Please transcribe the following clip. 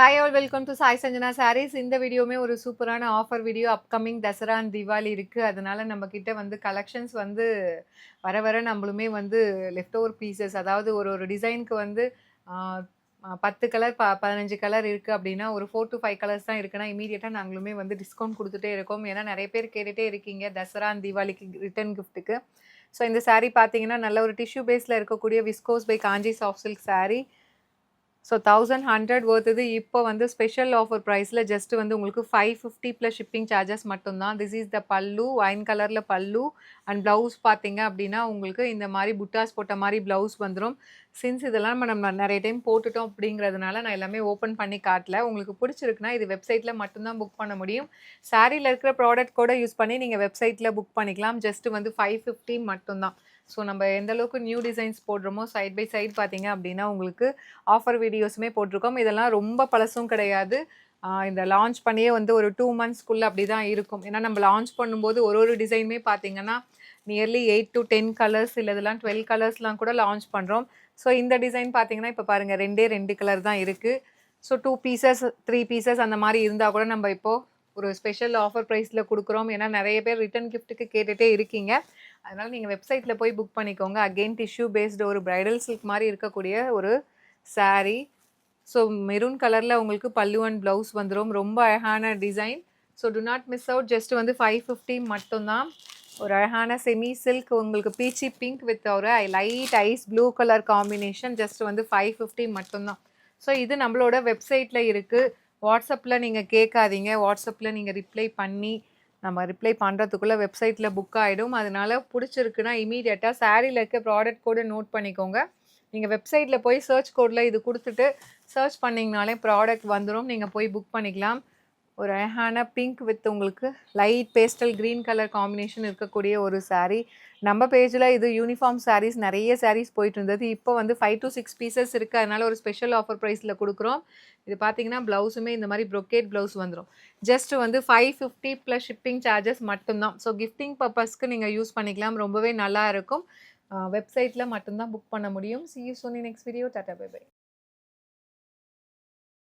Hi all, welcome to Sai Sanjana Sarees. இந்த வீடியோமே ஒரு சூப்பரான offer video. Upcoming Dasara and Deepavali இருக்கு. அதனால நம்ம கிட்ட வந்து கலெக்ஷன்ஸ் வந்து வர வர நம்மளுமே வந்து லெஃப்ட் ஓவர் பீசஸ், அதாவது ஒரு ஒரு டிசைனுக்கு வந்து 10 கலர் 15 கலர் இருக்கு அப்படின்னா ஒரு 4 to 5 கலர்ஸ் தான் இருக்குன்னா இமீடியட்டாக நாங்களுமே வந்து டிஸ்கவுண்ட் கொடுத்துட்டே இருக்கோம். ஏன்னா நிறைய பேர் கேட்டுகிட்டே இருக்கீங்க தசரா அண்ட் தீபாவளிக்கு ரிட்டர்ன் கிஃப்ட்டுக்கு. ஸோ இந்த saree பார்த்தீங்கன்னா நல்ல ஒரு டிஷ்யூ பேஸில் இருக்கக்கூடிய viscose by Kanchi soft silk saree. So 1100 வருது. இப்போ வந்து ஸ்பெஷல் ஆஃபர் ப்ரைஸில் ஜஸ்ட் வந்து உங்களுக்கு 550 ப்ளஸ் ஷிப்பிங் சார்ஜஸ் மட்டும்தான். திஸ் இஸ் த பல்லு, வைன் கலரில் பல்லு அண்ட் ப்ளவுஸ் பார்த்தீங்க அப்படின்னா உங்களுக்கு இந்த மாதிரி புட்டாஸ் போட்ட மாதிரி ப்ளவுஸ் வந்துடும். சின்ஸ் இதெல்லாம் நம்ம நிறைய டைம் போட்டுட்டோம் அப்படிங்கிறதுனால நான் எல்லாமே ஓப்பன் பண்ணி காட்டல. உங்களுக்கு பிடிச்சிருக்குன்னா இது வெப்சைட்டில் மட்டும்தான் புக் பண்ண முடியும். சாரியில் இருக்கிற ப்ராடக்ட் கூட யூஸ் பண்ணி நீங்கள் வெப்சைட்டில் புக் பண்ணிக்கலாம். ஜஸ்ட் வந்து 550 மட்டும்தான். ஸோ நம்ம எந்த அளவுக்கு நியூ டிசைன்ஸ் போடுறோமோ சைட் பை சைட் பார்த்தீங்க அப்படின்னா உங்களுக்கு ஆஃபர் வீடியோஸுமே போட்டிருக்கோம். இதெல்லாம் ரொம்ப பழசும் கிடையாது. இந்த லான்ச் பண்ணியே வந்து ஒரு 2 மந்த்ஸ்க்குள்ளே அப்படி தான் இருக்கும். ஏன்னா நம்ம லான்ச் பண்ணும்போது ஒரு ஒரு டிசைனுமே பார்த்தீங்கன்னா நியர்லி 8 to 10 கலர்ஸ் இல்லை இதெல்லாம் 12 கலர்ஸ்லாம் கூட லான்ச் பண்ணுறோம். ஸோ இந்த டிசைன் பார்த்தீங்கன்னா இப்போ பாருங்கள் 2 கலர் தான் இருக்குது. ஸோ 2 பீசஸ் 3 பீசஸ் அந்த மாதிரி இருந்தால் கூட நம்ம இப்போது ஒரு ஸ்பெஷல் ஆஃபர் ப்ரைஸில் கொடுக்குறோம். ஏன்னா நிறைய பேர் ரிட்டன் கிஃப்ட்டுக்கு கேட்டுகிட்டே இருக்கீங்க. அதனால் நீங்கள் வெப்சைட்டில் போய் புக் பண்ணிக்கோங்க. அகெயின் டிஷ்யூ பேஸ்டு ஒரு ப்ரைடல் சில்க் மாதிரி இருக்கக்கூடிய ஒரு saree. ஸோ மெரூன் கலரில் உங்களுக்கு பல்லு அண்ட் ப்ளவுஸ் வந்துடும். ரொம்ப அழகான design. So do not miss out. Just வந்து 550 மட்டும்தான். ஒரு அழகான செமி சில்க் உங்களுக்கு பீச்சி பிங்க் வித் ஒரு light ice blue colour combination. Just வந்து 550 மட்டும்தான். ஸோ இது நம்மளோட வெப்சைட்டில் இருக்குது. வாட்ஸ்அப்பில் நீங்கள் கேட்காதீங்க. வாட்ஸ்அப்பில் நீங்கள் ரிப்ளை பண்ணி நம்ம ரிப்ளை பண்ணுறதுக்குள்ளே வெப்சைட்டில் புக் ஆகிடும். அதனால் பிடிச்சிருக்குன்னா இமீடியட்டாக சாரியில் இருக்க ப்ராடக்ட் கோடை நோட் பண்ணிக்கோங்க. நீங்கள் வெப்சைட்டில் போய் சர்ச் கோடில் இது கொடுத்துட்டு சர்ச் பண்ணிங்கனாலே ப்ராடக்ட் வந்துடும். நீங்கள் போய் புக் பண்ணிக்கலாம். ஒரு அழகான பிங்க் வித் உங்களுக்கு light pastel green colour combination இருக்கக்கூடிய ஒரு saree. நம்ம பேஜில் இது யூனிஃபார்ம் sarees நிறைய sarees போயிட்டு இருந்தது. இப்போ வந்து 5 to 6 பீசஸ் இருக்குது. அதனால் ஒரு ஸ்பெஷல் ஆஃபர் ப்ரைஸில் கொடுக்குறோம். இது பார்த்தீங்கன்னா ப்ளவுஸுமே இந்த மாதிரி ப்ரொக்கேட் ப்ளவுஸ் வந்துடும். ஜஸ்ட் வந்து 550 ப்ளஸ் ஷிப்பிங் சார்ஜஸ் மட்டும்தான். ஸோ கிஃப்டிங் பர்பஸ்க்கு நீங்கள் யூஸ் பண்ணிக்கலாம். ரொம்பவே நல்லா இருக்கும். வெப்சைட்டில் மட்டும்தான் புக் பண்ண முடியும். See you soon in next video. Tata, bye bye.